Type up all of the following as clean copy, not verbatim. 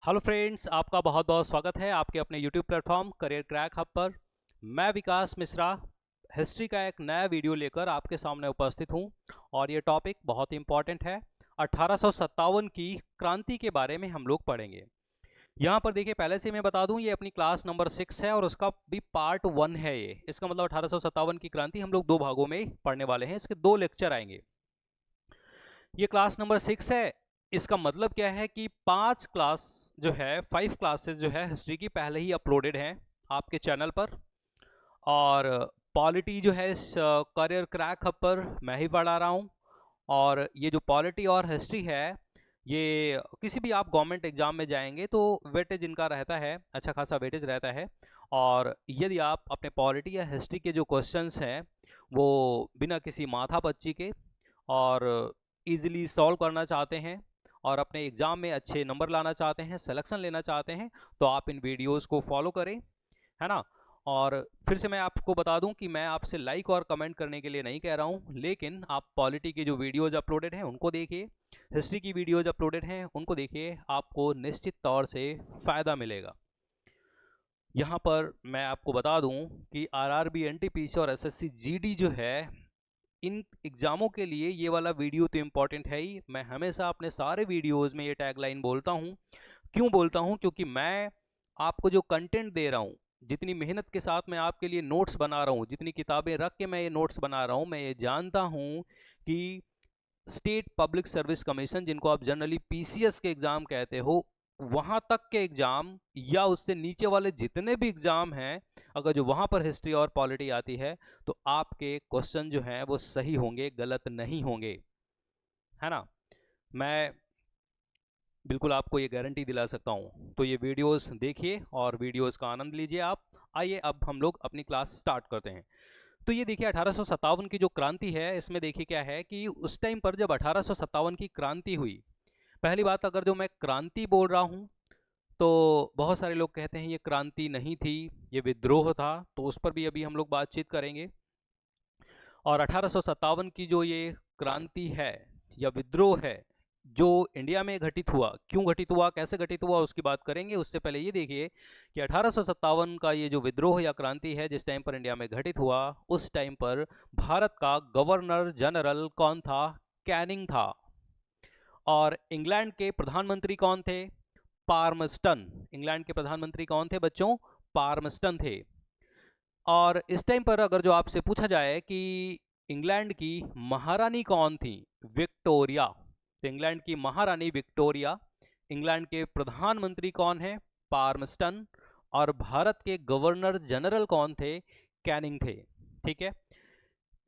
Hello friends, आपका बहुत बहुत स्वागत है आपके अपने YouTube platform career crack hub पर। मैं विकास मिश्रा हिस्ट्री का एक नया वीडियो लेकर आपके सामने उपस्थित हूं और ये टॉपिक बहुत ही इंपॉर्टेंट है। 1857 की क्रांति के बारे में हम लोग पढ़ेंगे। यहाँ पर देखिए, पहले से मैं बता दूं, ये अपनी क्लास नंबर 6 है और उसका भी पार्ट 1 है। ये इसका मतलब 1857 की क्रांति हम लोग दो भागों में पढ़ने वाले हैं। इसके दो लेक्चर आएंगे। ये क्लास नंबर 6 है। इसका मतलब क्या है कि 5 क्लास जो है, 5 क्लासेस जो है हिस्ट्री की पहले ही अपलोडेड हैं आपके चैनल पर। और पॉलिटी जो है इस करियर क्रैक हब पर मैं ही पढ़ा रहा हूँ। और ये जो पॉलिटी और हिस्ट्री है, ये किसी भी आप गवर्नमेंट एग्जाम में जाएंगे तो वेटेज इनका रहता है, अच्छा खासा वेटेज रहता है। और यदि आप अपने पॉलिटी या हिस्ट्री के जो क्वेश्चंस हैं वो बिना किसी माथापच्ची के और इजीली सॉल्व करना चाहते हैं और अपने एग्ज़ाम में अच्छे नंबर लाना चाहते हैं, सिलेक्शन लेना चाहते हैं, तो आप इन वीडियोस को फॉलो करें, है ना। और फिर से मैं आपको बता दूं कि मैं आपसे लाइक और कमेंट करने के लिए नहीं कह रहा हूं, लेकिन आप पॉलिटी की जो वीडियोज अपलोडेड हैं उनको देखिए, हिस्ट्री की वीडियोज अपलोडेड हैं उनको देखिए, आपको निश्चित तौर से फ़ायदा मिलेगा। यहाँ पर मैं आपको बता दूं कि आरआरबी, एनटीपीसी और एसएससी जीडी जो है, इन एग्जामों के लिए ये वाला वीडियो तो इम्पॉर्टेंट है ही। मैं हमेशा अपने सारे वीडियोस में ये टैगलाइन बोलता हूँ। क्यों बोलता हूँ? क्योंकि मैं आपको जो कंटेंट दे रहा हूँ, जितनी मेहनत के साथ मैं आपके लिए नोट्स बना रहा हूँ, जितनी किताबें रख के मैं ये नोट्स बना रहा हूँ, मैं ये जानता हूँ कि स्टेट पब्लिक सर्विस कमीशन, जिनको आप जनरली पीसीएस के एग्ज़ाम कहते हो, वहाँ तक के एग्ज़ाम या उससे नीचे वाले जितने भी एग्ज़ाम हैं, अगर जो वहाँ पर हिस्ट्री और पॉलिटी आती है तो आपके क्वेश्चन जो हैं वो सही होंगे, गलत नहीं होंगे, है ना। मैं बिल्कुल आपको ये गारंटी दिला सकता हूँ। तो ये वीडियोस देखिए और वीडियोस का आनंद लीजिए आप। आइए अब हम लोग अपनी क्लास स्टार्ट करते हैं। तो ये देखिए, 1857 की जो क्रांति है, इसमें देखिए क्या है कि उस टाइम पर जब 1857 की क्रांति हुई, पहली बात, अगर जो मैं क्रांति बोल रहा हूँ तो बहुत सारे लोग कहते हैं ये क्रांति नहीं थी, ये विद्रोह था, तो उस पर भी अभी हम लोग बातचीत करेंगे। और 1857 की जो ये क्रांति है या विद्रोह है, जो इंडिया में घटित हुआ, क्यों घटित हुआ, कैसे घटित हुआ, उसकी बात करेंगे। उससे पहले ये देखिए कि 1857 का ये जो विद्रोह या क्रांति है, जिस टाइम पर इंडिया में घटित हुआ, उस टाइम पर भारत का गवर्नर जनरल कौन था? कैनिंग था। और इंग्लैंड के प्रधानमंत्री कौन थे? पार्मस्टन। इंग्लैंड के प्रधानमंत्री कौन थे बच्चों? पार्मस्टन थे। और इस टाइम पर अगर जो आपसे पूछा जाए कि इंग्लैंड की महारानी कौन थी? विक्टोरिया। तो इंग्लैंड की महारानी विक्टोरिया। इंग्लैंड के प्रधानमंत्री कौन है? पार्मस्टन। और भारत के गवर्नर जनरल कौन थे? कैनिंग थे। ठीक है।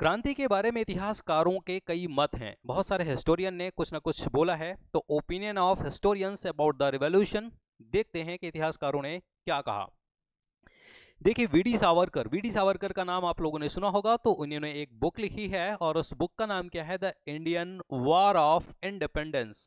क्रांति के बारे में इतिहासकारों के कई मत हैं, बहुत सारे हिस्टोरियन ने कुछ ना कुछ बोला है। तो opinion of historians about the revolution, देखते हैं कि इतिहासकारों ने क्या कहा। देखिए, वीडी सावरकर का नाम आप लोगों ने सुना होगा। तो उन्होंने एक बुक लिखी है और उस बुक का नाम क्या है? The Indian war of independence.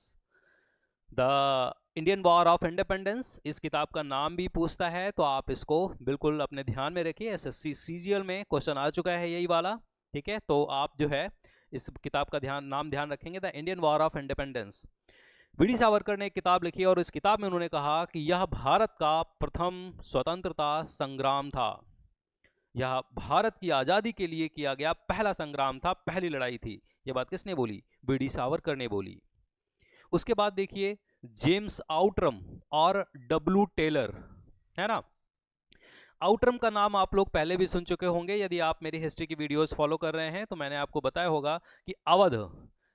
The Indian war of independence, इस किताब का नाम भी पूछता है, तो आप इसको बिल्कुल अपने ध्यान में रखिए। एसएससी सीजीएल में क्वेश्चन आ चुका है यही वाला। ठीक है, तो आप जो है इस किताब का ध्यान रखेंगे, the Indian war of independence. V D Savarkar ने एक किताब लिखी और इस किताब में उन्होंने कहा कि यह भारत का प्रथम स्वतंत्रता संग्राम था। यह भारत की आज़ादी के लिए किया गया पहला संग्राम था, पहली लड़ाई थी। यह बात किसने बोली? वीडी सावरकर ने बोली। उसके बाद देखिए, जेम्स आउटरम और डब्ल्यू टेलर, है ना। आउटरम का नाम आप लोग पहले भी सुन चुके होंगे, यदि आप मेरी हिस्ट्री की वीडियोस फॉलो कर रहे हैं तो मैंने आपको बताया होगा कि अवध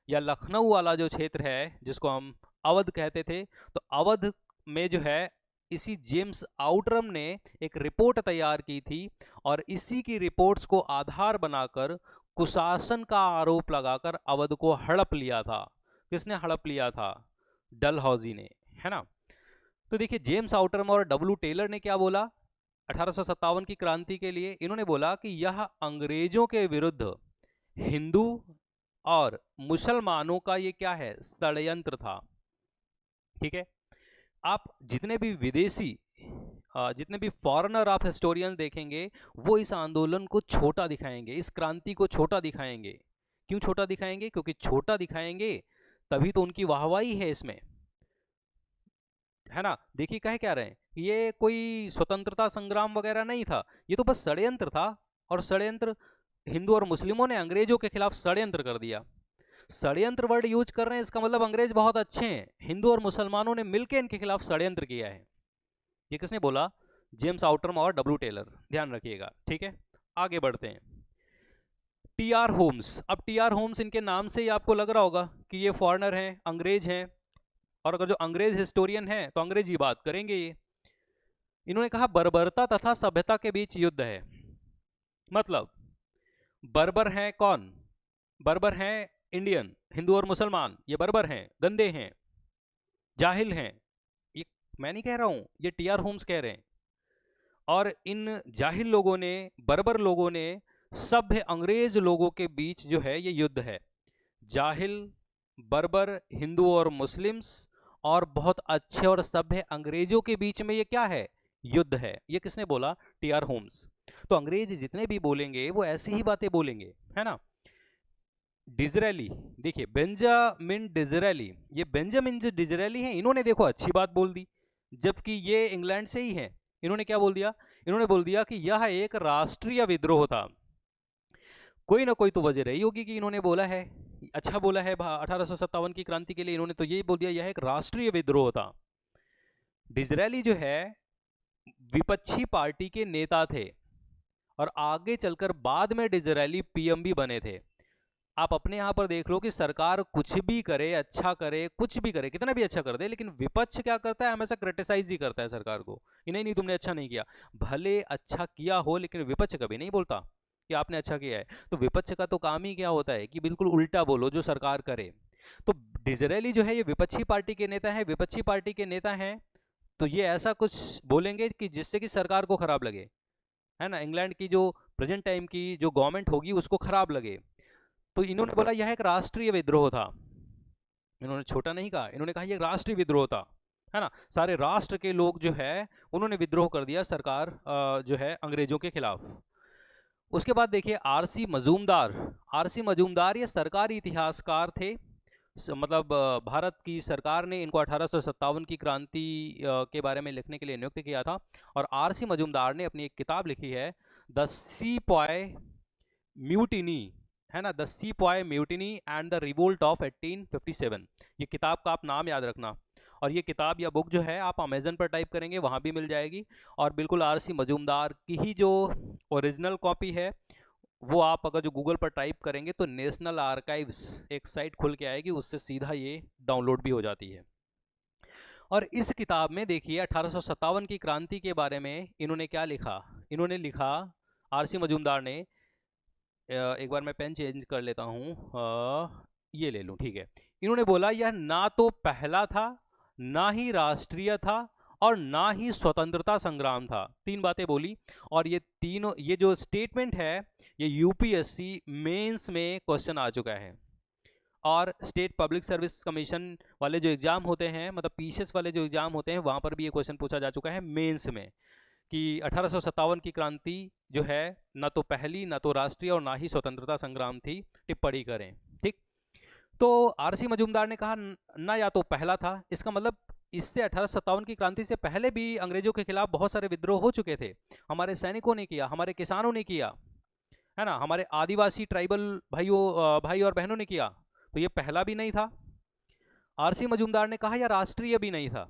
या लखनऊ वाला जो क्षेत्र है, जिसको हम अवध कहते थे, तो अवध में जो है, इसी जेम्स आउटरम ने एक रिपोर्ट तैयार की थी और इसी की रिपोर्ट्स को आधार बनाकर कुशासन का आरोप लगाकर अवध को हड़प लिया था। किसने हड़प लिया था? डलहौजी ने, है ना। तो देखिए, जेम्स आउटरम और डब्ल्यू टेलर ने क्या बोला 1857 की क्रांति के लिए? इन्होंने बोला कि यह अंग्रेजों के विरुद्ध हिंदू और मुसलमानों का ये क्या है? षड्यंत्र था। ठीक है। आप जितने भी विदेशी, जितने भी फॉरेनर आप हिस्टोरियन देखेंगे, वो इस आंदोलन को छोटा दिखाएंगे, इस क्रांति को छोटा दिखाएंगे। क्यों छोटा दिखाएंगे? क्योंकि छोटा दिखाएंगे तभी तो उनकी वाहवाही है इसमें। है ना। देखिए कह क्या रहे हैं, ये कोई स्वतंत्रता संग्राम वगैरह नहीं था, ये तो बस षड्यंत्र था। और षड्यंत्र हिंदू और मुस्लिमों ने अंग्रेजों के खिलाफ षड्यंत्र कर दिया। षड्यंत्र वर्ड यूज कर रहे हैं, इसका मतलब अंग्रेज बहुत अच्छे हैं, हिंदू और मुसलमानों ने मिलकर इनके खिलाफ षड्यंत्र किया है। ये किसने बोला? जेम्स आउटरम और डब्ल्यू टेलर, ध्यान रखिएगा, ठीक है। आगे बढ़ते हैं। T R Holmes. अब टी आर होम्स, इनके नाम से ही आपको लग रहा होगा कि ये फॉरेनर हैं, अंग्रेज हैं, और अगर जो अंग्रेज हिस्टोरियन है तो अंग्रेजी बात करेंगे ये। इन्होंने कहा बर्बरता तथा सभ्यता के बीच युद्ध है। मतलब बर्बर हैं कौन? बर्बर हैं इंडियन, हिंदू और मुसलमान, ये बर्बर हैं, गंदे हैं, जाहिल हैं। ये मैं नहीं कह रहा हूं, ये टी आर होम्स कह रहे हैं। और इन जाहिल लोगों ने, बर्बर लोगों ने सभ्य अंग्रेज लोगों के बीच जो है ये युद्ध है। जाहिल, बर्बर, हिंदू और मुस्लिम्स और बहुत अच्छे और सभ्य अंग्रेजों के बीच में ये क्या है? युद्ध है। ये किसने बोला? T R Holmes. तो अंग्रेज जितने भी बोलेंगे वो ऐसी ही बातें बोलेंगे, है ना। डिजरेली, देखिए बेंजामिन डिजरेली, ये बेंजामिन जो डिजरेली हैं, इन्होंने देखो अच्छी बात बोल दी, जबकि ये इंग्लैंड से ही हैं। इन्होंने क्या बोल दिया? इन्होंने बोल दिया कि यह एक राष्ट्रीय विद्रोह था। कोई ना कोई तो वजह रही होगी कि इन्होंने बोला है, अच्छा बोला है 1857 की क्रांति के लिए। इन्होंने तो यही बोल दिया यह एक राष्ट्रीय विद्रोह था। डिजरेली जो है विपक्षी पार्टी के नेता थे, और आगे चलकर बाद में डिजरेली पीएम भी बने थे। आप अपने यहां पर देख लो कि सरकार कुछ भी करे, अच्छा करे, कुछ भी करे, कितना भी अच्छा कर दे, लेकिन विपक्ष क्या करता है? हमेशा क्रिटिसाइज ही करता है सरकार को, कि नहीं नहीं तुमने अच्छा नहीं किया। भले अच्छा किया हो, लेकिन विपक्ष कभी नहीं बोलता कि आपने अच्छा किया है। तो विपक्ष का तो काम ही क्या होता है कि बिल्कुल उल्टा बोलो जो सरकार करे। तो डिजरेली जो है ये विपक्षी पार्टी के नेता है, विपक्षी पार्टी के नेता हैं, तो ये ऐसा कुछ बोलेंगे कि जिससे कि सरकार को खराब लगे, है ना, इंग्लैंड की जो प्रेजेंट टाइम की जो गवर्नमेंट होगी उसको खराब लगे। तो इन्होंने बोला यह एक राष्ट्रीय विद्रोह था। इन्होंने छोटा नहीं कहा, इन्होंने कहा यह राष्ट्रीय विद्रोह था, है ना। सारे राष्ट्र के लोग जो है उन्होंने विद्रोह कर दिया सरकार जो है अंग्रेजों के खिलाफ। उसके बाद देखिए आरसी मजूमदार। आरसी मजूमदार ये सरकारी इतिहासकार थे, मतलब भारत की सरकार ने इनको 1857 की क्रांति के बारे में लिखने के लिए नियुक्त किया था। और आरसी मजूमदार ने अपनी एक किताब लिखी है, द सीपॉय म्यूटिनी, है ना, the sepoy mutiny and the revolt of 1857। ये किताब का आप नाम याद रखना। और ये किताब या बुक जो है आप अमेजन पर टाइप करेंगे वहाँ भी मिल जाएगी। और बिल्कुल आरसी मजूमदार की ही जो ओरिजिनल कॉपी है वो आप अगर जो गूगल पर टाइप करेंगे तो नेशनल आर्काइव्स एक साइट खुल के आएगी, उससे सीधा ये डाउनलोड भी हो जाती है। और इस किताब में देखिए 1857 की क्रांति के बारे में इन्होंने क्या लिखा। इन्होंने लिखा, आरसी मजूमदार ने, एक बार मैं पेन चेंज कर लेता हूँ, ये ले लूँ, ठीक है। इन्होंने बोला यह ना तो पहला था, ना ही राष्ट्रीय था, और ना ही स्वतंत्रता संग्राम था। तीन बातें बोली। और ये तीनों, ये जो स्टेटमेंट है ये यूपीएससी मेंस में क्वेश्चन आ चुका है। और स्टेट पब्लिक सर्विस कमीशन वाले जो एग्जाम होते हैं, मतलब पीसीएस वाले जो एग्जाम होते हैं, वहां पर भी ये क्वेश्चन पूछा जा चुका है मेंस में, कि 1857 की क्रांति जो है ना तो पहली, ना तो राष्ट्रीय, और ना ही स्वतंत्रता संग्राम थी, टिप्पणी करें। ठीक। तो आरसी मजूमदार ने कहा ना या तो पहला था, इसका मतलब इससे 1857 की क्रांति से पहले भी अंग्रेजों के खिलाफ बहुत सारे विद्रोह हो चुके थे। हमारे सैनिकों ने किया, हमारे किसानों ने किया, है ना, हमारे आदिवासी ट्राइबल भाई और बहनों ने किया। तो ये पहला भी नहीं था। आरसी मजूमदार ने कहा यह राष्ट्रीय भी नहीं था।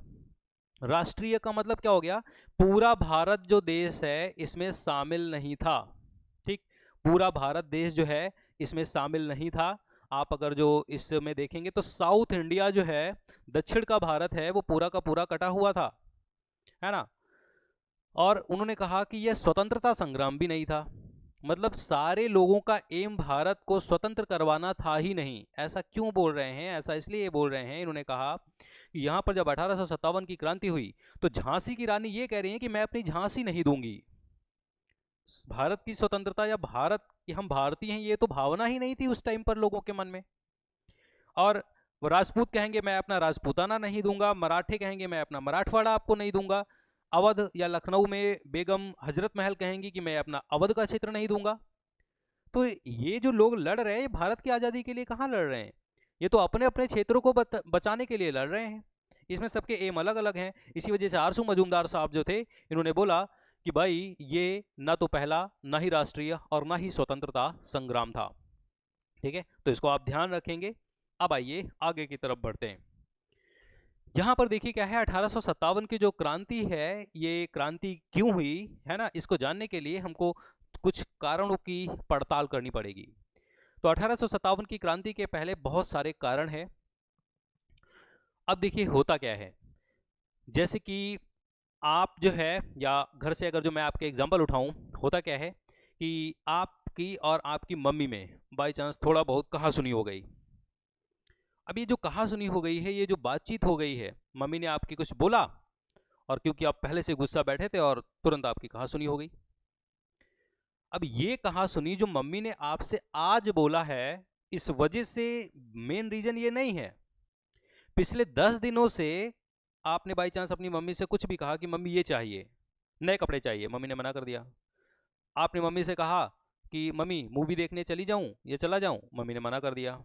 राष्ट्रीय का मतलब क्या हो गया? पूरा भारत जो देश है इसमें शामिल नहीं था। ठीक, पूरा भारत देश जो है इसमें शामिल नहीं था। आप अगर जो इसमें देखेंगे तो साउथ इंडिया जो है, दक्षिण का भारत है, वो पूरा का पूरा कटा हुआ था, है ना। और उन्होंने कहा कि यह स्वतंत्रता संग्राम भी नहीं था। मतलब सारे लोगों का एम भारत को स्वतंत्र करवाना था ही नहीं। ऐसा क्यों बोल रहे हैं? ऐसा इसलिए बोल रहे हैं, इन्होंने कहा कि यहाँ पर जब 1857 की क्रांति हुई तो झांसी की रानी ये कह रही है कि मैं अपनी झांसी नहीं दूंगी। भारत की स्वतंत्रता या भारत कि हम भारतीय हैं, ये तो भावना ही नहीं थी उस टाइम पर लोगों के मन में। और राजपूत कहेंगे मैं अपना राजपूताना नहीं दूंगा, मराठे कहेंगे मैं अपना मराठवाड़ा आपको नहीं दूंगा, अवध या लखनऊ में बेगम हजरत महल कहेंगी कि मैं अपना अवध का क्षेत्र नहीं दूंगा। तो ये जो लोग लड़ रहे हैं, ये भारत की आज़ादी के लिए कहाँ लड़ रहे हैं? ये तो अपने अपने क्षेत्रों को बचाने के लिए लड़ रहे हैं। इसमें सबके एम अलग अलग हैं। इसी वजह से आरसू मजूमदार साहब जो थे, इन्होंने बोला कि भाई ये ना तो पहला, ना ही राष्ट्रीय और ना ही स्वतंत्रता संग्राम था। ठीक है, तो इसको आप ध्यान रखेंगे। अब आइए आगे की तरफ बढ़ते हैं। यहाँ पर देखिए क्या है, 1857 की जो क्रांति है, ये क्रांति क्यों हुई है ना, इसको जानने के लिए हमको कुछ कारणों की पड़ताल करनी पड़ेगी। तो 1857 की क्रांति के पहले बहुत सारे कारण हैं। अब देखिए होता क्या है, जैसे कि आप जो है, या घर से अगर जो मैं आपके एग्जांपल उठाऊं, होता क्या है कि आपकी और आपकी मम्मी में बाय चांस थोड़ा बहुत कहासुनी हो गई। अब ये जो कहासुनी हो गई है, ये जो बातचीत हो गई है, मम्मी ने आपकी कुछ बोला और क्योंकि आप पहले से गुस्सा बैठे थे और तुरंत आपकी कहासुनी हो गई। अब ये कहासुनी जो मम्मी ने आपसे आज बोला है, इस वजह से मेन रीजन ये नहीं है। पिछले 10 दिनों से आपने बाई चांस अपनी मम्मी से कुछ भी कहा कि मम्मी ये चाहिए, नए कपड़े चाहिए, मम्मी ने मना कर दिया। आपने मम्मी से कहा कि मम्मी मूवी देखने चली जाऊं या चला जाऊं, मम्मी ने मना कर दिया।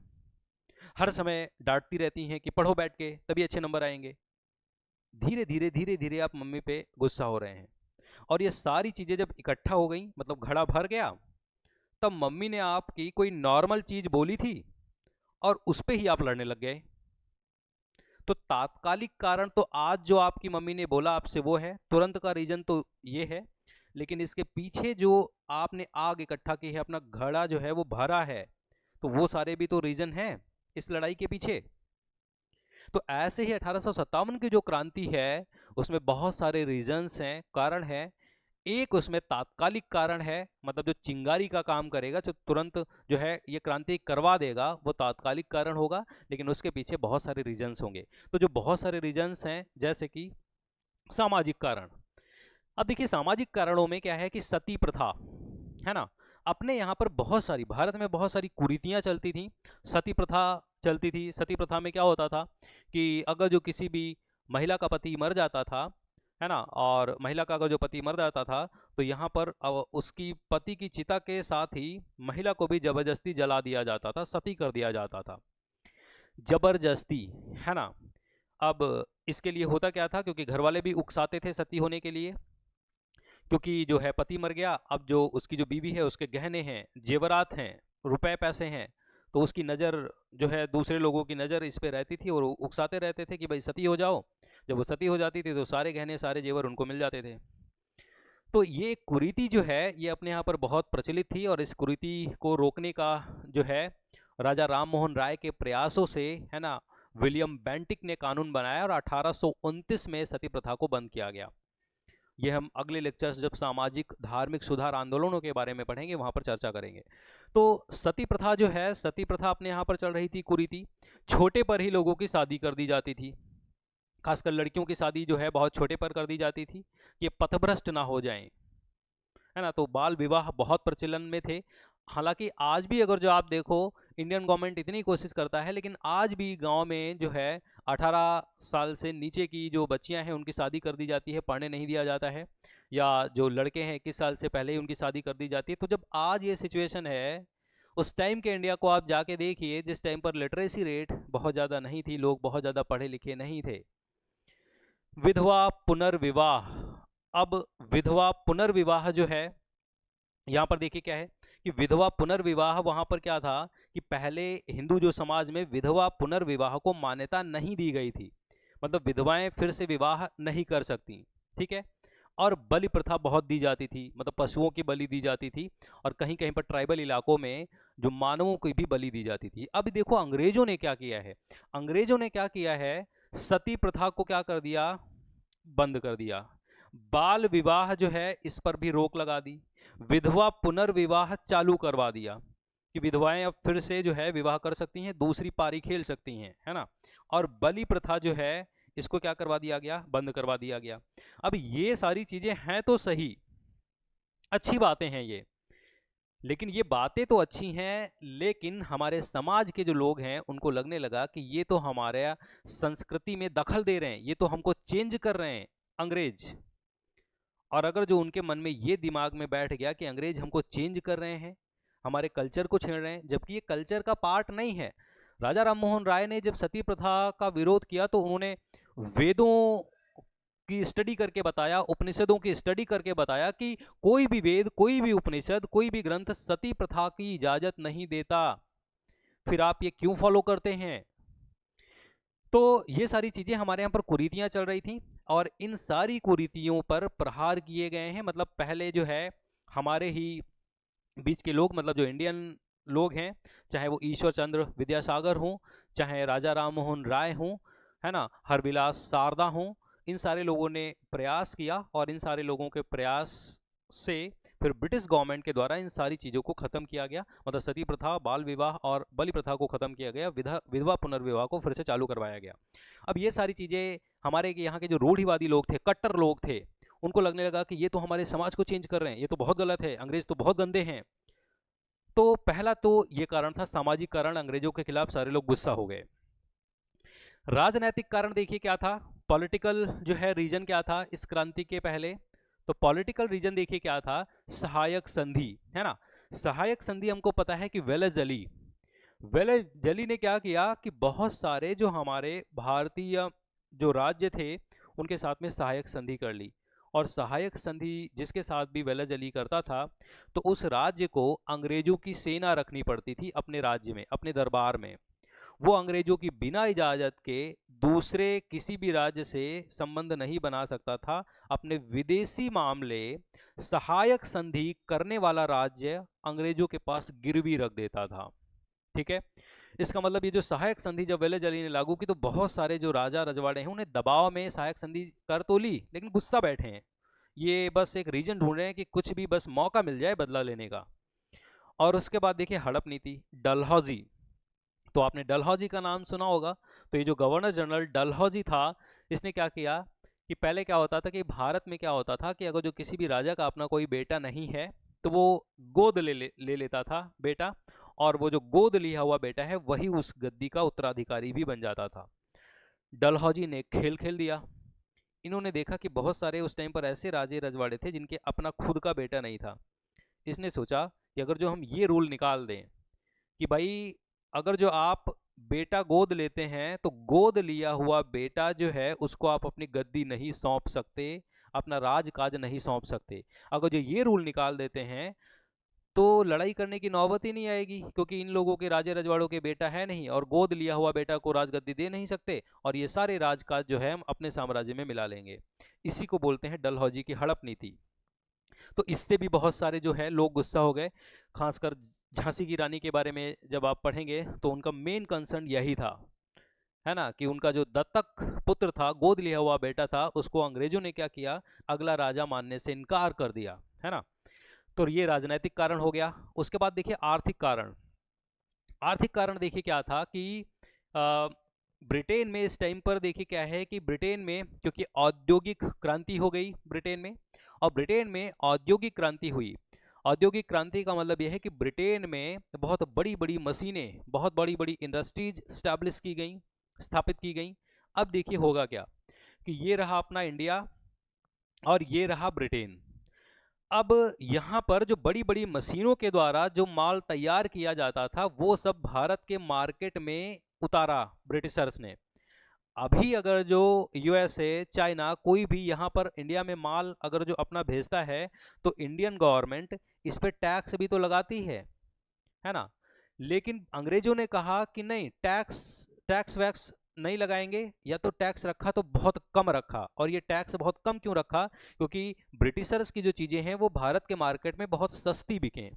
हर समय डांटती रहती हैं कि पढ़ो बैठ के तभी अच्छे नंबर आएंगे। धीरे धीरे आप मम्मी पे गुस्सा हो रहे हैं, और ये सारी चीजें जब इकट्ठा हो गई, मतलब घड़ा भर गया, तब मम्मी ने आपकी कोई नॉर्मल चीज बोली थी और उस पे ही आप लड़ने लग गए। तो तात्कालिक कारण तो आज जो आपकी मम्मी ने बोला आपसे वो है, तुरंत का रीजन तो ये है, लेकिन इसके पीछे जो आपने आग इकट्ठा की है, अपना घड़ा जो है वो भरा है, तो वो सारे भी तो रीजन हैं इस लड़ाई के पीछे। तो ऐसे ही 1857 की जो क्रांति है, उसमें बहुत सारे रीजन्स हैं, कारण हैं। एक उसमें तात्कालिक कारण है, मतलब जो चिंगारी का काम करेगा, जो तुरंत जो है ये क्रांति करवा देगा, वो तात्कालिक कारण होगा, लेकिन उसके पीछे बहुत सारे रीजन्स होंगे। तो जो बहुत सारे रीजन्स हैं, जैसे कि सामाजिक कारण। अब देखिए सामाजिक कारणों में क्या है कि सती प्रथा है ना, अपने यहाँ पर बहुत सारी, भारत में बहुत सारी कुरीतियां चलती थी, सती प्रथा चलती थी। सती प्रथा में क्या होता था कि अगर जो किसी भी महिला का पति मर जाता था, है ना, और महिला का अगर जो पति मर जाता था, तो यहाँ पर उसकी पति की चिता के साथ ही महिला को भी जबरदस्ती जला दिया जाता था, सती कर दिया जाता था, जबरदस्ती, है ना। अब इसके लिए होता क्या था, क्योंकि घर वाले भी उकसाते थे सती होने के लिए, क्योंकि जो है पति मर गया, अब जो उसकी जो बीवी है उसके गहने हैं, जेवरात हैं, रुपए पैसे हैं, तो उसकी नज़र जो है, दूसरे लोगों की नज़र इस पे रहती थी और उकसाते रहते थे कि भाई सती हो जाओ। जब वो सती हो जाती थी तो सारे गहने सारे जेवर उनको मिल जाते थे। तो ये कुरीति जो है ये अपने यहाँ पर बहुत प्रचलित थी, और इस कुरीति को रोकने का जो है, राजा राम मोहन राय के प्रयासों से, है ना, विलियम बेंटिक ने कानून बनाया और 1829 में सती प्रथा को बंद किया गया। ये हम अगले लेक्चर्स जब सामाजिक धार्मिक सुधार आंदोलनों के बारे में पढ़ेंगे वहां पर चर्चा करेंगे। तो सती प्रथा जो है, सती प्रथा अपने यहाँ पर चल रही थी कुरीति। छोटे पर ही लोगों की शादी कर दी जाती थी, खासकर लड़कियों की शादी जो है बहुत छोटे पर कर दी जाती थी, ये पथभ्रष्ट ना हो जाएं, है ना। तो बाल विवाह बहुत प्रचलन में थे। हालांकि आज भी अगर जो आप देखो, इंडियन गवर्नमेंट इतनी कोशिश करता है, लेकिन आज भी गांव में जो है 18 साल से नीचे की जो बच्चियां हैं उनकी शादी कर दी जाती है, पढ़ने नहीं दिया जाता है, या जो लड़के हैं 21 साल से पहले ही उनकी शादी कर दी जाती है। तो जब आज ये सिचुएशन है, उस टाइम के इंडिया को आप जाके देखिए, जिस टाइम पर लिटरेसी रेट बहुत ज़्यादा नहीं थी, लोग बहुत ज़्यादा पढ़े लिखे नहीं थे। विधवा पुनर्विवाह। अब विधवा पुनर्विवाह जो है, यहाँ पर देखिए क्या है कि विधवा पुनर्विवाह, वहां पर क्या था कि पहले हिंदू जो समाज में विधवा पुनर्विवाह को मान्यता नहीं दी गई थी, मतलब विधवाएं फिर से विवाह नहीं कर सकती, ठीक है। और बलि प्रथा बहुत दी जाती थी, मतलब पशुओं की बलि दी जाती थी, और कहीं कहीं पर ट्राइबल इलाकों में जो मानवों की भी बलि दी जाती थी। अब देखो अंग्रेजों ने क्या किया है, अंग्रेजों ने क्या किया है, सती प्रथा को क्या कर दिया, बंद कर दिया। बाल विवाह जो है इस पर भी रोक लगा दी। विधवा पुनर्विवाह चालू करवा दिया कि विधवाएं अब फिर से जो है विवाह कर सकती हैं, दूसरी पारी खेल सकती हैं, है ना। और बलि प्रथा जो है इसको क्या करवा दिया गया, बंद करवा दिया गया। अब ये सारी चीजें हैं तो सही, अच्छी बातें हैं ये, लेकिन ये बातें तो अच्छी हैं, लेकिन हमारे समाज के जो लोग हैं उनको लगने लगा कि ये तो हमारे संस्कृति में दखल दे रहे हैं, ये तो हमको चेंज कर रहे हैं अंग्रेज। और अगर जो उनके मन में ये दिमाग में बैठ गया कि अंग्रेज हमको चेंज कर रहे हैं, हमारे कल्चर को छेड़ रहे हैं, जबकि ये कल्चर का पार्ट नहीं है। राजा राम मोहन राय ने जब सती प्रथा का विरोध किया तो उन्होंने वेदों की स्टडी करके बताया, उपनिषदों की स्टडी करके बताया कि कोई भी वेद, कोई भी उपनिषद, कोई भी ग्रंथ सती प्रथा की इजाजत नहीं देता। फिर आप ये क्यों फॉलो करते हैं? तो ये सारी चीजें हमारे यहाँ पर कुरीतियां चल रही थी और इन सारी कुरीतियों पर प्रहार किए गए हैं। मतलब पहले जो है हमारे ही बीच के लोग, मतलब जो इंडियन लोग हैं, चाहे वो ईश्वर चंद्र विद्यासागर हों, चाहे राजा राम मोहन राय हों, है ना, हरविलास शारदा हों, इन सारे लोगों ने प्रयास किया और इन सारे लोगों के प्रयास से फिर ब्रिटिश गवर्नमेंट के द्वारा इन सारी चीज़ों को ख़त्म किया गया। मतलब सती प्रथा, बाल विवाह और बलि प्रथा को ख़त्म किया गया, विधवा पुनर्विवाह को फिर से चालू करवाया गया। अब ये सारी चीज़ें हमारे यहाँ के जो रूढ़िवादी लोग थे, कट्टर लोग थे, उनको लगने लगा कि ये तो हमारे समाज को चेंज कर रहे हैं, ये तो बहुत गलत है, अंग्रेज तो बहुत गंदे हैं। तो पहला तो ये कारण था सामाजिक कारण, अंग्रेजों के खिलाफ सारे लोग गुस्सा हो गए। राजनैतिक कारण देखिए क्या था, पॉलिटिकल जो है रीजन क्या था इस क्रांति के पहले। तो पॉलिटिकल रीजन देखिए क्या था, सहायक संधि, है ना। सहायक संधि हमको पता है कि वेलेज़ली, वेलेज़ली ने क्या किया कि बहुत सारे जो हमारे भारतीय जो राज्य थे उनके साथ में सहायक संधि कर ली। और सहायक संधि जिसके साथ भी वेलेज़ली करता था, तो उस राज्य को अंग्रेजों की सेना रखनी पड़ती थी अपने राज्य में, अपने दरबार में। वो अंग्रेजों की बिना इजाजत के दूसरे किसी भी राज्य से संबंध नहीं बना सकता था। अपने विदेशी मामले सहायक संधि करने वाला राज्य अंग्रेजों के पास गिरवी रख देता था। ठीक है, इसका मतलब ये जो सहायक संधि जब वेलेज़ली ने लागू की, तो बहुत सारे जो राजा रजवाड़े हैं उन्हें दबाव में सहायक संधि कर तो ली, लेकिन गुस्सा बैठे हैं। ये बस एक रीजन ढूंढ रहे हैं कि कुछ भी बस मौका मिल जाए बदला लेने का। और उसके बाद देखिए हड़प नीति, डलहौजी। तो आपने डलहौजी का नाम सुना होगा। तो ये जो गवर्नर जनरल डलहौजी था, इसने क्या किया कि पहले क्या होता था कि भारत में क्या होता था कि अगर जो किसी भी राजा का अपना कोई बेटा नहीं है तो वो गोद ले लेता था बेटा, और वो जो गोद लिया हुआ बेटा है वही उस गद्दी का उत्तराधिकारी भी बन जाता था। डलहौजी ने खेल खेल दिया। इन्होंने देखा कि बहुत सारे उस टाइम पर ऐसे राजे रजवाड़े थे जिनके अपना खुद का बेटा नहीं था। इसने सोचा कि अगर जो हम ये रूल निकाल दें कि भाई अगर जो आप बेटा गोद लेते हैं तो गोद लिया हुआ बेटा जो है उसको आप अपनी गद्दी नहीं सौंप सकते, अपना राजकाज नहीं सौंप सकते। अगर जो ये रूल निकाल देते हैं तो लड़ाई करने की नौबत ही नहीं आएगी, क्योंकि इन लोगों के राजे रजवाड़ों के बेटा है नहीं और गोद लिया हुआ बेटा को राजगद्दी दे नहीं सकते, और ये सारे राजकाज जो है हम अपने साम्राज्य में मिला लेंगे। इसी को बोलते हैं डलहौजी की हड़प नीति। तो इससे भी बहुत सारे जो है लोग गुस्सा हो गए। खासकर झांसी की रानी के बारे में जब आप पढ़ेंगे तो उनका मेन कंसर्न यही था, है ना, कि उनका जो दत्तक पुत्र था, गोद लिया हुआ बेटा था, उसको अंग्रेजों ने क्या किया, अगला राजा मानने से इनकार कर दिया, है ना। तो ये राजनीतिक कारण हो गया। उसके बाद देखिए आर्थिक कारण। आर्थिक कारण देखिए क्या था कि अ, ब्रिटेन में इस टाइम पर देखिए क्या है कि ब्रिटेन में क्योंकि औद्योगिक क्रांति हो गई ब्रिटेन में, और ब्रिटेन में औद्योगिक क्रांति हुई। औद्योगिक क्रांति का मतलब यह है कि ब्रिटेन में बहुत बड़ी बड़ी मशीनें, बहुत बड़ी बड़ी इंडस्ट्रीज स्टैब्लिश की गई, स्थापित की गई। अब देखिए होगा क्या कि ये रहा अपना इंडिया और ये रहा ब्रिटेन। अब यहाँ पर जो बड़ी बड़ी मशीनों के द्वारा जो माल तैयार किया जाता था वो सब भारत के मार्केट में उतारा ब्रिटिशर्स ने। अभी अगर जो यूएसए, चाइना, कोई भी यहाँ पर इंडिया में माल अगर जो अपना भेजता है तो इंडियन गवर्नमेंट इस पे टैक्स भी तो लगाती है ना। लेकिन अंग्रेजों ने कहा कि नहीं, टैक्स टैक्स वैक्स नहीं लगाएंगे, या तो टैक्स रखा तो बहुत कम रखा। और ये टैक्स बहुत कम क्यों रखा, क्योंकि ब्रिटिशर्स की जो चीजें हैं वो भारत के मार्केट में बहुत सस्ती बिकें।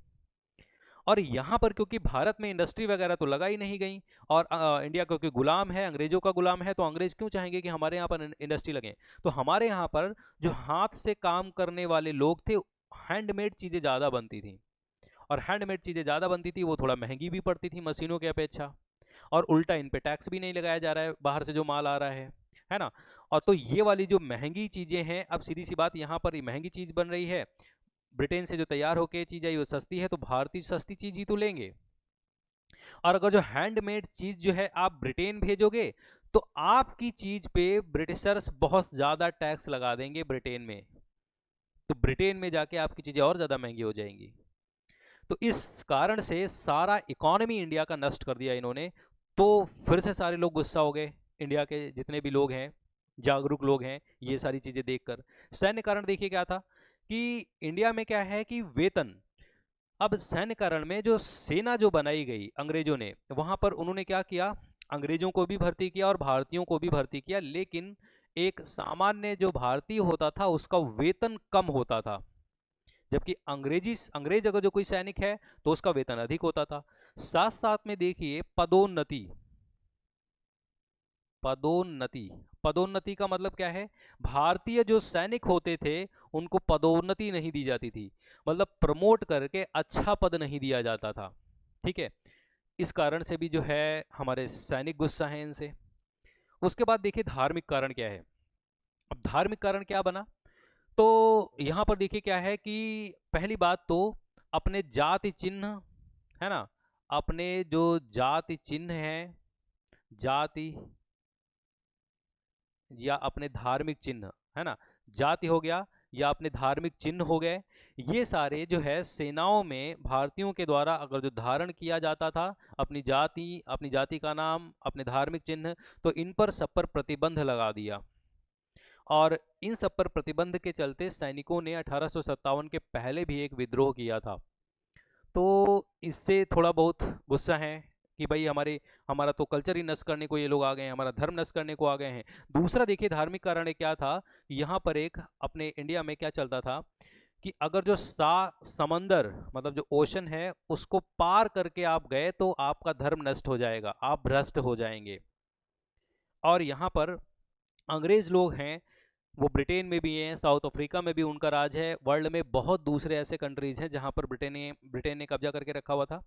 और यहाँ पर क्योंकि भारत में इंडस्ट्री वगैरह तो लगा ही नहीं गई, और इंडिया क्योंकि गुलाम है, अंग्रेजों का गुलाम है, तो अंग्रेज क्यों चाहेंगे कि हमारे यहाँ पर इंडस्ट्री लगे। तो हमारे यहाँ पर जो हाथ से काम करने वाले लोग थे, हैंडमेड चीजें ज़्यादा बनती थी, और हैंडमेड चीज़ें ज़्यादा बनती थी वो थोड़ा महंगी भी पड़ती थी मशीनों की अपेक्षा। और उल्टा इन पे टैक्स भी नहीं लगाया जा रहा है बाहर से जो माल आ रहा है ना। और तो ये वाली जो महंगी चीज़ें हैं, अब सीधी सी बात, यहाँ पर ये महंगी चीज़ बन रही है, ब्रिटेन से जो तैयार होकर चीज़ आई वो सस्ती है, तो भारतीय सस्ती चीज़ ही तो लेंगे। और अगर जो हैंडमेड चीज़ जो है आप ब्रिटेन भेजोगे तो आपकी चीज़ पे ब्रिटिशर्स बहुत ज़्यादा टैक्स लगा देंगे ब्रिटेन में, तो ब्रिटेन में जाके आपकी चीज़ें और ज़्यादा महंगी हो जाएंगी। तो इस कारण से सारा इकोनॉमी इंडिया का नष्ट कर दिया इन्होंने। तो फिर से सारे लोग गुस्सा हो गए, इंडिया के जितने भी लोग हैं, जागरूक लोग हैं ये सारी चीजें देखकर। सैन्य कारण देखिए क्या था कि इंडिया में क्या है कि वेतन, अब सैन्य कारण में जो सेना जो बनाई गई अंग्रेजों ने, वहां पर उन्होंने क्या किया, अंग्रेजों को भी भर्ती किया और भारतीयों को भी भर्ती किया, लेकिन एक सामान्य जो भारतीय होता था उसका वेतन कम होता था, जबकि अंग्रेज अगर जो कोई सैनिक है तो उसका वेतन अधिक होता था। साथ साथ में देखिए पदोन्नति, पदोन्नति, पदोन्नति का मतलब क्या है, भारतीय जो सैनिक होते थे उनको पदोन्नति नहीं दी जाती थी, मतलब प्रमोट करके अच्छा पद नहीं दिया जाता था। ठीक है, इस कारण से भी जो है हमारे सैनिक गुस्सा है इनसे। उसके बाद देखिए धार्मिक कारण क्या है। अब धार्मिक कारण क्या बना, तो यहां पर देखिए क्या है कि पहली बात तो अपने जाति चिन्ह, है ना, अपने जो जाति चिन्ह है, जाति या अपने धार्मिक चिन्ह, है ना, जाति हो गया या अपने धार्मिक चिन्ह हो गए, ये सारे जो है सेनाओं में भारतीयों के द्वारा अगर जो धारण किया जाता था, अपनी जाति का नाम, अपने धार्मिक चिन्ह, तो इन पर सब पर प्रतिबंध लगा दिया। और इन सब पर प्रतिबंध के चलते सैनिकों ने 1857 के पहले भी एक विद्रोह किया था। तो इससे थोड़ा बहुत गुस्सा है कि भाई हमारा तो कल्चर ही नष्ट करने को ये लोग आ गए हैं, हमारा धर्म नष्ट करने को आ गए हैं। दूसरा देखिए धार्मिक कारण क्या था, यहाँ पर एक अपने इंडिया में क्या चलता था कि अगर जो समंदर मतलब जो ओशन है उसको पार करके आप गए तो आपका धर्म नष्ट हो जाएगा, आप भ्रष्ट हो जाएंगे। और यहाँ पर अंग्रेज लोग हैं वो ब्रिटेन में भी हैं, साउथ अफ्रीका में भी उनका राज है, वर्ल्ड में बहुत दूसरे ऐसे कंट्रीज हैं जहां पर ब्रिटेन ने कब्जा करके रखा हुआ था।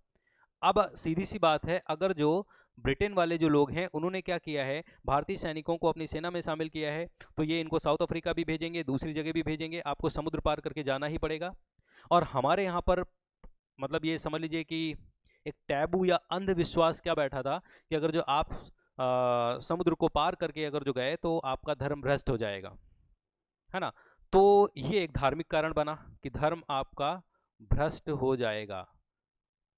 अब सीधी सी बात है, अगर जो ब्रिटेन वाले जो लोग हैं उन्होंने क्या किया है, भारतीय सैनिकों को अपनी सेना में शामिल किया है, तो ये इनको साउथ अफ्रीका भी भेजेंगे, दूसरी जगह भी भेजेंगे, आपको समुद्र पार करके जाना ही पड़ेगा। और हमारे यहाँ पर मतलब ये समझ लीजिए कि एक टैबू या अंधविश्वास क्या बैठा था कि अगर जो आप समुद्र को पार करके अगर जो गए तो आपका धर्म भ्रष्ट हो जाएगा, है ना। तो ये एक धार्मिक कारण बना कि धर्म आपका भ्रष्ट हो जाएगा।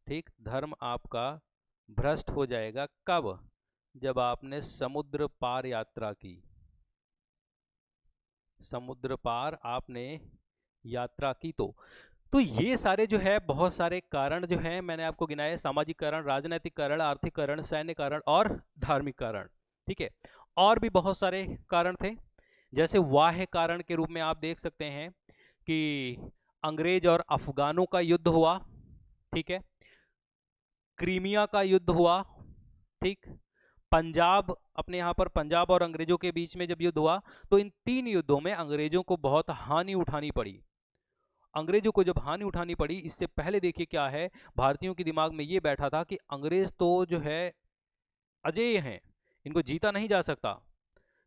ठीक, धर्म आपका भ्रष्ट हो जाएगा कब, जब आपने समुद्र पार यात्रा की, समुद्र पार आपने यात्रा की। तो ये सारे जो है बहुत सारे कारण जो हैं मैंने आपको गिनाए, सामाजिक कारण, राजनीतिक कारण, आर्थिक कारण, सैन्य कारण और धार्मिक कारण। ठीक है, और भी बहुत सारे कारण थे, जैसे वाह्य कारण के रूप में आप देख सकते हैं कि अंग्रेज और अफगानों का युद्ध हुआ, ठीक है, क्रीमिया का युद्ध हुआ, ठीक, पंजाब, अपने यहाँ पर पंजाब और अंग्रेजों के बीच में जब युद्ध हुआ तो इन 3 युद्धों में अंग्रेजों को बहुत हानि उठानी पड़ी। अंग्रेजों को जब हानि उठानी पड़ी, इससे पहले देखिए क्या है, भारतीयों के दिमाग में ये बैठा था कि अंग्रेज तो जो है अजेय हैं, इनको जीता नहीं जा सकता।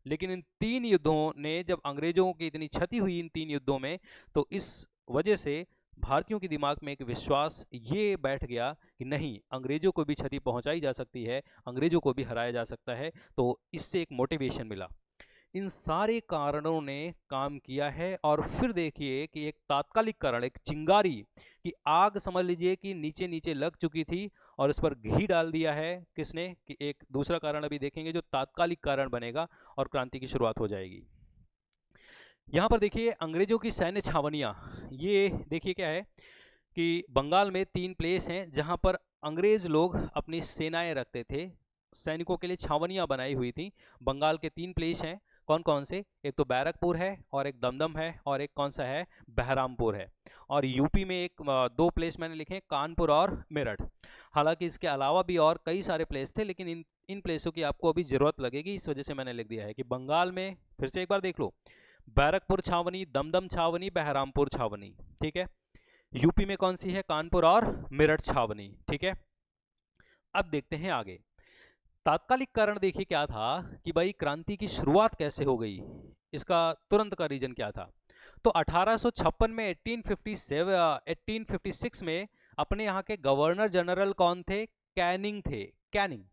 लेकिन इन 3 युद्धों ने जब अंग्रेजों की इतनी क्षति हुई इन 3 युद्धों में, तो इस वजह से भारतीयों के दिमाग में एक विश्वास ये बैठ गया कि नहीं, अंग्रेजों को भी क्षति पहुंचाई जा सकती है, अंग्रेजों को भी हराया जा सकता है। तो इससे एक मोटिवेशन मिला। इन सारे कारणों ने काम किया है। और फिर देखिए कि एक तात्कालिक कारण, एक चिंगारी की आग समझ लीजिए कि नीचे नीचे लग चुकी थी और उस पर घी डाल दिया है किसने, कि एक दूसरा कारण अभी देखेंगे जो तात्कालिक कारण बनेगा और क्रांति की शुरुआत हो जाएगी। यहाँ पर देखिए अंग्रेजों की सैन्य छावनियाँ, ये देखिए क्या है कि बंगाल में 3 प्लेस हैं जहाँ पर अंग्रेज लोग अपनी सेनाएं रखते थे, सैनिकों के लिए छावनियाँ बनाई हुई थी। बंगाल के 3 प्लेस हैं, कौन कौन से, एक तो बैरकपुर है और एक दमदम है और एक कौन सा है, बहरामपुर है। और यूपी में एक 2 प्लेस मैंने लिखे, कानपुर और मेरठ। हालांकि इसके अलावा भी और कई सारे प्लेस थे, लेकिन इन प्लेसों की आपको अभी ज़रूरत लगेगी, इस वजह से मैंने लिख दिया है कि बंगाल में फिर से एक बार देख लो, बैरकपुर छावनी, दमदम छावनी, बहरामपुर छावनी, ठीक है। यूपी में कौन सी है, कानपुर और मेरठ छावनी, ठीक है। अब देखते हैं आगे, तात्कालिक कारण देखिए क्या था कि भाई क्रांति की शुरुआत कैसे हो गई, इसका तुरंत का रीजन क्या था। तो 1856 में 1856 में अपने यहाँ के गवर्नर जनरल कौन थे, कैनिंग थे, कैनिंग।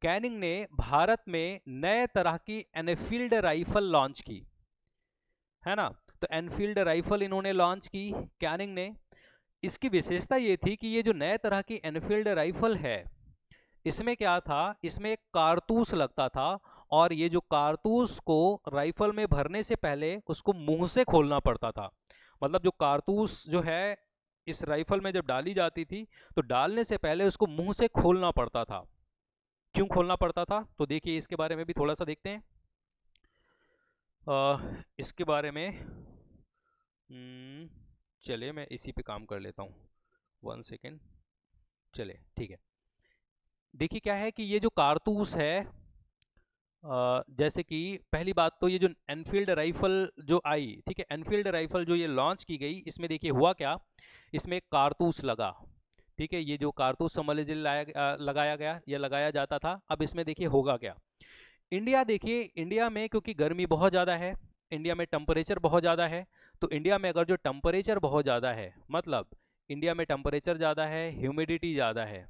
कैनिंग ने भारत में नए तरह की एनफील्ड राइफल लॉन्च की, है ना। तो एनफील्ड राइफल इन्होंने लॉन्च की कैनिंग ने। इसकी विशेषता ये थी कि ये जो नए तरह की एनफील्ड राइफल है, इसमें क्या था, इसमें एक कारतूस लगता था और ये जो कारतूस को राइफल में भरने से पहले उसको मुंह से खोलना पड़ता था। मतलब जो कारतूस जो है इस राइफल में जब डाली जाती थी तो डालने से पहले उसको मुंह से खोलना पड़ता था। क्यों खोलना पड़ता था, तो देखिए इसके बारे में भी थोड़ा सा देखते हैं। इसके बारे में चलिए मैं इसी पे काम कर लेता हूँ, 1 सेकेंड। चले ठीक है, देखिए क्या है कि ये जो कारतूस है, जैसे कि पहली बात तो ये जो एनफील्ड राइफल जो आई, ठीक है, एनफील्ड राइफल जो ये लॉन्च की गई, इसमें देखिए हुआ क्या, इसमें एक कारतूस लगा, ठीक है, ये जो कारतूस समझ लीजिए लगाया गया या लगाया जाता था। अब इसमें देखिए होगा क्या, इंडिया, देखिए इंडिया में क्योंकि गर्मी बहुत ज़्यादा है, इंडिया में टेम्परेचर बहुत ज़्यादा है, तो इंडिया में अगर जो टेम्परेचर बहुत ज़्यादा है, मतलब इंडिया में टेम्परेचर ज़्यादा है, ह्यूमिडिटी ज़्यादा है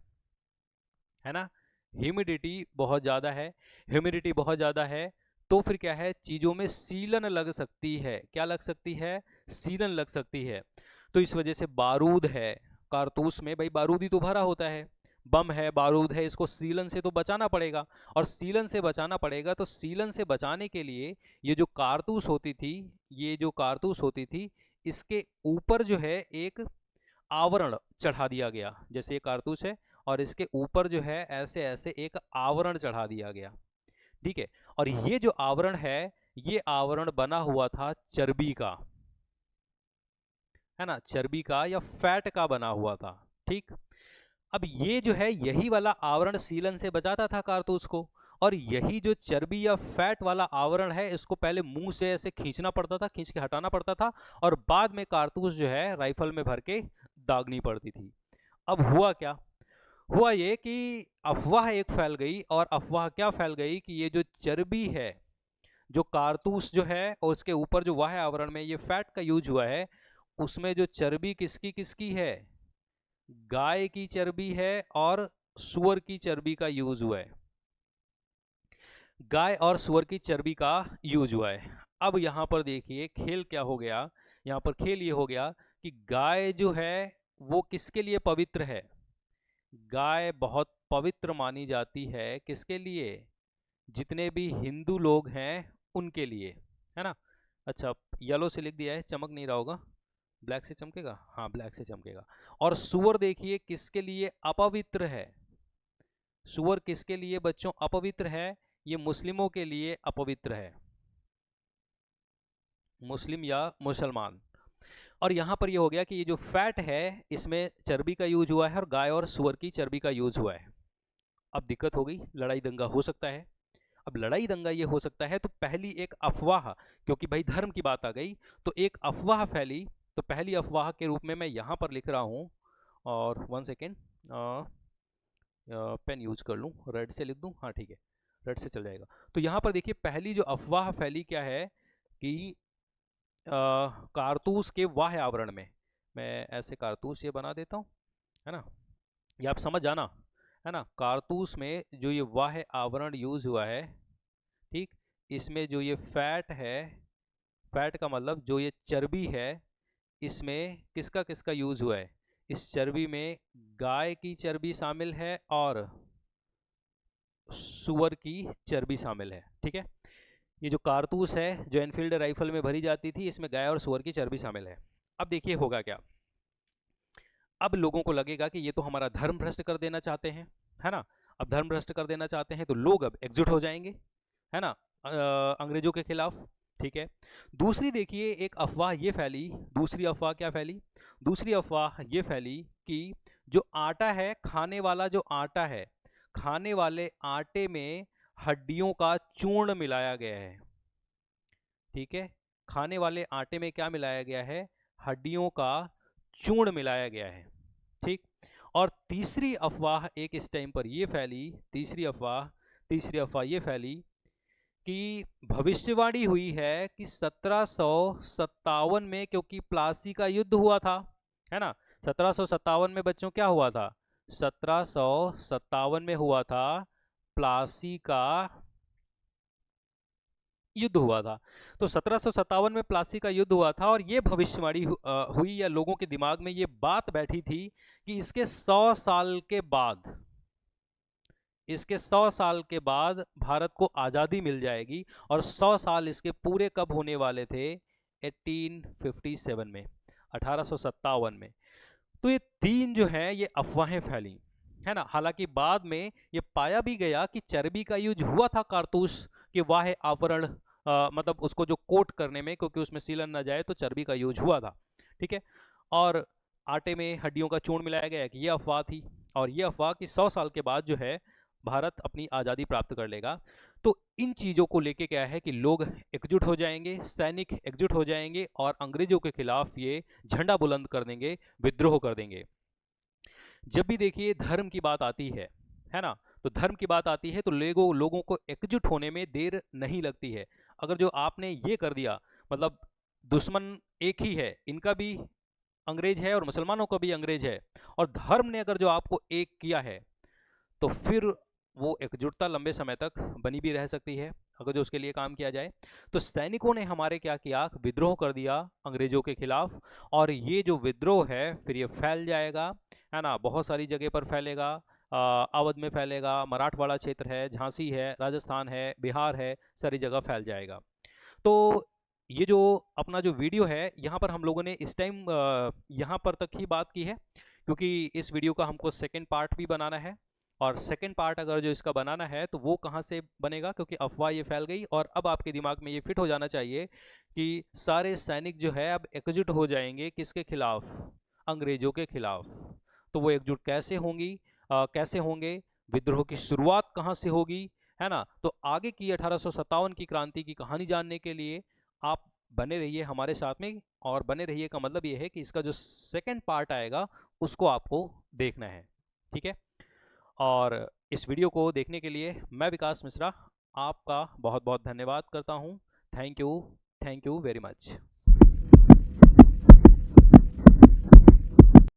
ना, ह्यूमिडिटी बहुत ज़्यादा है, ह्यूमिडिटी बहुत ज़्यादा है, तो फिर क्या है, चीज़ों में सीलन लग सकती है। क्या लग सकती है, सीलन लग सकती है। तो इस वजह से बारूद है, कारतूस में भाई बारूद ही तो भरा होता है, बम है, बारूद है, इसको सीलन से तो बचाना पड़ेगा, और सीलन से बचाना पड़ेगा, तो सीलन से बचाने के लिए ये जो कारतूस होती थी, ये जो कारतूस होती थी, इसके ऊपर जो है एक आवरण चढ़ा दिया गया। जैसे ये कारतूस है और इसके ऊपर जो है ऐसे ऐसे एक आवरण चढ़ा दिया गया, ठीक है, और ये जो आवरण है, ये आवरण बना हुआ था चर्बी का, है ना, चर्बी का या फैट का बना हुआ था, ठीक। अब ये जो है यही वाला आवरण सीलन से बचाता था कारतूस को, और यही जो चर्बी या फैट वाला आवरण है, इसको पहले मुंह से ऐसे खींचना पड़ता था, खींच के हटाना पड़ता था, और बाद में कारतूस जो है राइफल में भर के दागनी पड़ती थी। अब हुआ क्या, हुआ ये कि अफवाह एक फैल गई, और अफवाह क्या फैल गई कि ये जो चर्बी है, जो कारतूस जो है और उसके ऊपर जो वाह आवरण में ये फैट का यूज हुआ है, उसमें जो चर्बी किसकी किसकी है, गाय की चर्बी है और सुअर की चर्बी का यूज हुआ है, गाय और सुअर की चर्बी का यूज हुआ है। अब यहां पर देखिए खेल क्या हो गया, यहां पर खेल ये हो गया कि गाय जो है वो किसके लिए पवित्र है, गाय बहुत पवित्र मानी जाती है, किसके लिए, जितने भी हिंदू लोग हैं उनके लिए, है ना। अच्छा, येलो से लिख दिया है, चमक नहीं रहा होगा, ब्लैक से चमकेगा, हाँ ब्लैक से चमकेगा। और सुअर देखिए किसके लिए अपवित्र है, सुअर किसके लिए बच्चों अपवित्र है, ये मुस्लिमों के लिए अपवित्र है, मुस्लिम या मुसलमान। और यहाँ पर ये हो गया कि ये जो फैट है इसमें चर्बी का यूज हुआ है और गाय और सुअर की चर्बी का यूज हुआ है। अब दिक्कत हो गई, लड़ाई दंगा हो सकता है। अब लड़ाई दंगा ये हो सकता है, तो पहली एक अफवाह, क्योंकि भाई धर्म की बात आ गई, तो एक अफवाह फैली, तो पहली अफवाह के रूप में मैं यहाँ पर लिख रहा हूँ, और 1 सेकेंड पेन यूज कर लूँ, रेड से लिख दूँ, हाँ ठीक है, रेड से चल जाएगा। तो यहाँ पर देखिए पहली जो अफवाह फैली क्या है कि कारतूस के वाह्य आवरण में, मैं ऐसे कारतूस ये बना देता हूँ, है ना, ये आप समझ जाना, है ना, कारतूस में जो ये वाह्य आवरण यूज हुआ है, ठीक, इसमें जो ये फैट है, फैट का मतलब जो ये चर्बी है, इसमें किसका किसका यूज हुआ है, इस चर्बी में गाय की चर्बी शामिल है और सुअर की चर्बी शामिल है, ठीक है। ये जो कारतूस है जो एनफील्ड राइफल में भरी जाती थी, इसमें गाय और सुअर की चर्बी शामिल है। अब देखिए होगा क्या, अब लोगों को लगेगा कि ये तो हमारा धर्म भ्रष्ट कर देना चाहते हैं, है ना, अब धर्म भ्रष्ट कर देना चाहते हैं तो लोग अब एकजुट हो जाएंगे, है ना, अंग्रेजों के खिलाफ, ठीक है। दूसरी देखिए एक अफवाह ये फैली, दूसरी अफवाह क्या फैली, दूसरी अफवाह ये फैली कि जो आटा है, खाने वाला जो आटा है, खाने वाले आटे में हड्डियों का चूर्ण मिलाया गया है, ठीक है, खाने वाले आटे में क्या मिलाया गया है, हड्डियों का चूर्ण मिलाया गया है, ठीक। और तीसरी अफवाह एक इस टाइम पर ये फैली, तीसरी अफवाह ये फैली कि भविष्यवाणी हुई है कि 1757 में, क्योंकि प्लासी का युद्ध हुआ था, है ना, 1757 में बच्चों क्या हुआ था, 1757 में हुआ था प्लासी का युद्ध हुआ था। तो 1757 में प्लासी का युद्ध हुआ था, और ये भविष्यवाणी हुई, या लोगों के दिमाग में ये बात बैठी थी कि इसके 100 साल के बाद, इसके 100 साल के बाद भारत को आज़ादी मिल जाएगी, और 100 साल इसके पूरे कब होने वाले थे? 1857 में, 1857 में। तो ये तीन जो है ये अफवाहें फैली, है ना। हालांकि बाद में ये पाया भी गया कि चर्बी का यूज हुआ था कारतूस के वाह्य आवरण, मतलब उसको जो कोट करने में, क्योंकि उसमें सीलन ना जाए तो चर्बी का यूज हुआ था, ठीक है। और आटे में हड्डियों का चूर्ण मिलाया गया कि ये अफवाह थी, और ये अफवाह कि 100 साल के बाद जो है भारत अपनी आज़ादी प्राप्त कर लेगा। तो इन चीज़ों को लेके क्या है कि लोग एकजुट हो जाएंगे, सैनिक एकजुट हो जाएंगे और अंग्रेजों के खिलाफ ये झंडा बुलंद कर देंगे, विद्रोह कर देंगे। जब भी देखिए धर्म की बात आती है ना, तो धर्म की बात आती है तो लोगों को एकजुट होने में देर नहीं लगती है। अगर जो आपने ये कर दिया, मतलब दुश्मन एक ही है, इनका भी अंग्रेज है और मुसलमानों का भी अंग्रेज है, और धर्म ने अगर जो आपको एक किया है, तो फिर वो एकजुटता लंबे समय तक बनी भी रह सकती है अगर जो उसके लिए काम किया जाए। तो सैनिकों ने हमारे क्या किया, विद्रोह कर दिया अंग्रेजों के खिलाफ, और ये जो विद्रोह है फिर ये फैल जाएगा, है ना, बहुत सारी जगह पर फैलेगा। अवध में फैलेगा, मराठवाड़ा क्षेत्र है, झांसी है, राजस्थान है, बिहार है, सारी जगह फैल जाएगा। तो ये जो अपना जो वीडियो है यहाँ पर हम लोगों ने इस टाइम यहाँ पर तक ही बात की है, क्योंकि इस वीडियो का हमको सेकंड पार्ट भी बनाना है। और सेकंड पार्ट अगर जो इसका बनाना है तो वो कहाँ से बनेगा, क्योंकि अफवाह ये फैल गई, और अब आपके दिमाग में ये फिट हो जाना चाहिए कि सारे सैनिक जो है अब एकजुट हो जाएंगे किसके खिलाफ, अंग्रेजों के खिलाफ। तो वो एकजुट कैसे होंगी, कैसे होंगे, विद्रोह की शुरुआत कहाँ से होगी, है ना। तो आगे की 1857 की क्रांति की कहानी जानने के लिए आप बने रहिए हमारे साथ में, और बने रहिए का मतलब ये है कि इसका जो सेकंड पार्ट आएगा उसको आपको देखना है, ठीक है। और इस वीडियो को देखने के लिए मैं विकास मिश्रा आपका बहुत बहुत धन्यवाद करता हूँ। Thank you very much.